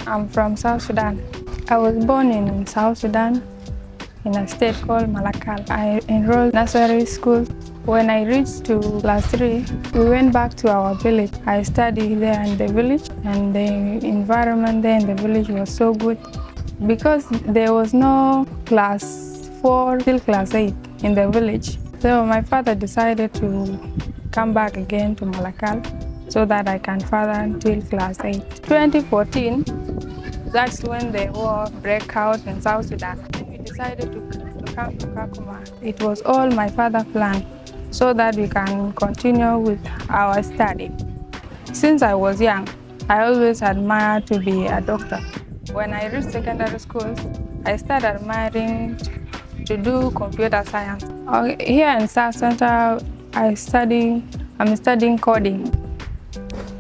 I'm from South Sudan. I was born in South Sudan in a state called Malakal. I enrolled nursery school. When I reached to class 3, we went back to our village. I studied there in the village, and the environment there in the village was so good because there was no class 4 till class 8 in the village. So my father decided to come back again to Malakal so that I can further until class 8. 2014, that's when the war broke out in South Sudan. We decided to come to Kakuma. It was all my father's plan so that we can continue with our study. Since I was young, I always admired to be a doctor. When I reached secondary school, I started admiring to do computer science. Here in South Center, I'm studying coding.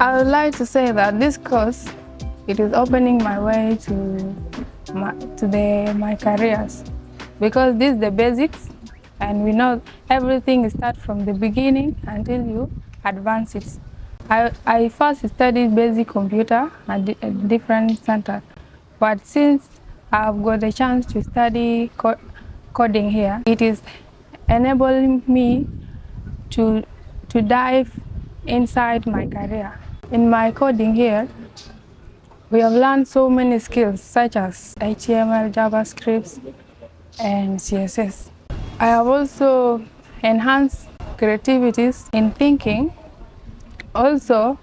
I would like to say that this course, it is opening my way to my careers, because this is the basics, and we know everything starts from the beginning until you advance it. I first studied basic computer at a different center, but since I've got the chance to study coding here, it is enabling me to dive inside my career. In my coding here, we have learned so many skills such as HTML, JavaScript, and CSS. I have also enhanced creativities in thinking. Also,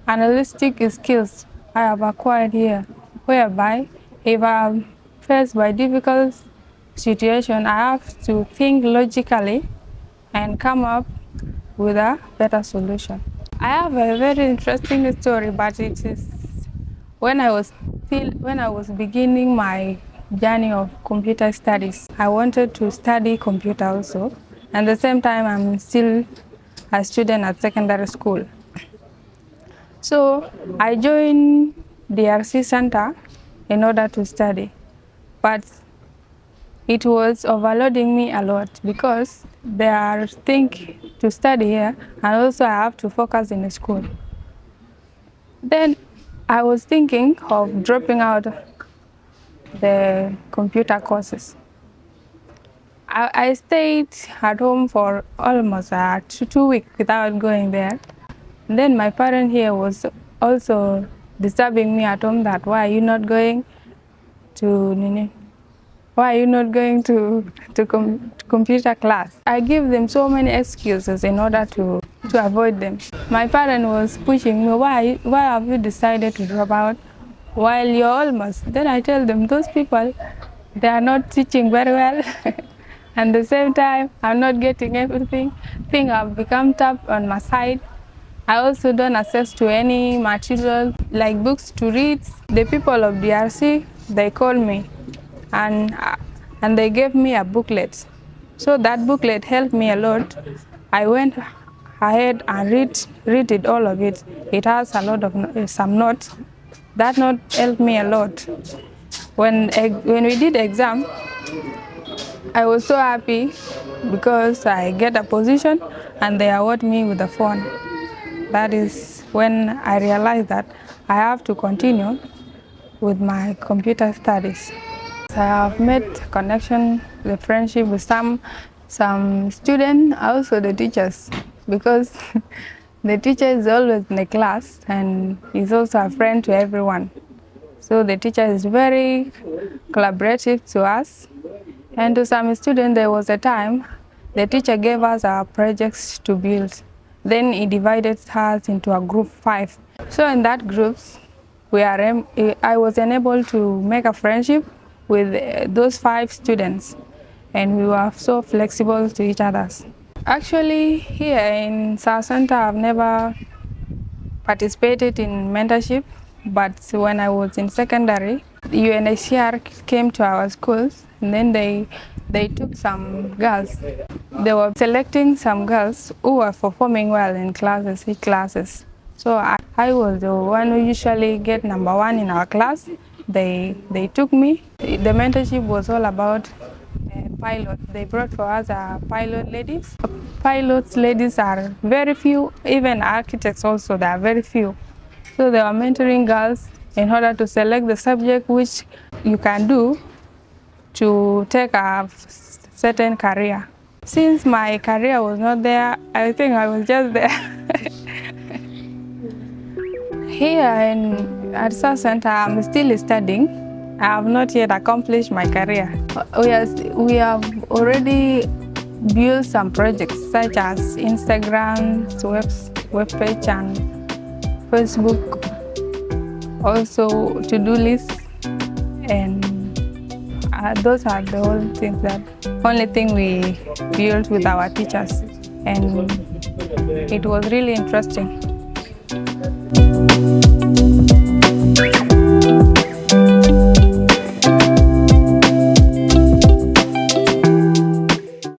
analytic skills I have acquired here, whereby if I'm faced by difficult situation, I have to think logically and come up with a better solution. I have a very interesting story, but it is when I was beginning my journey of computer studies. I wanted to study computer also, and at the same time I'm still a student at secondary school. So I joined DRC Center in order to study, but it was overloading me a lot because there are things to study here, and also I have to focus in the school. Then I was thinking of dropping out the computer courses. I stayed at home for almost 2 weeks without going there. And then my parent here was also disturbing me at home that why are you not going to computer class? I give them so many excuses in order to avoid them. My parent was pushing me, why have you decided to drop out while you're almost? Then I tell them, those people, they are not teaching very well. And at the same time, I'm not getting everything. Things have become tough on my side. I also don't access to any material like books to read. The people of DRC, they called me and they gave me a booklet. So that booklet helped me a lot. I went ahead and read it, all of it. It has a lot of some notes. That note helped me a lot. When we did exam, I was so happy because I get a position and they award me with a phone. That is when I realized that I have to continue with my computer studies. I have made connection, the friendship with some students, also the teachers, because the teacher is always in the class and is also a friend to everyone. So the teacher is very collaborative to us. And to some students, there was a time the teacher gave us our projects to build. Then he divided us into a group 5. So in that groups, I was enabled to make a friendship with those 5 students, and we were so flexible to each other. Actually, here in South Center, I've never participated in mentorship, but when I was in secondary, UNHCR came to our schools, and then they took some girls. They were selecting some girls who were performing well in classes. So I was the one who usually get number 1 in our class. They took me. The mentorship was all about pilot. They brought for us pilot ladies. Pilots ladies are very few, even architects also, there are very few. So they were mentoring girls in order to select the subject which you can do to take a certain career. Since my career was not there, I think I was just there. Here at South Center, I'm still studying. I have not yet accomplished my career. We have already built some projects such as Instagram's web page and Facebook, also to-do lists, and those are the only thing we built with our teachers, and it was really interesting.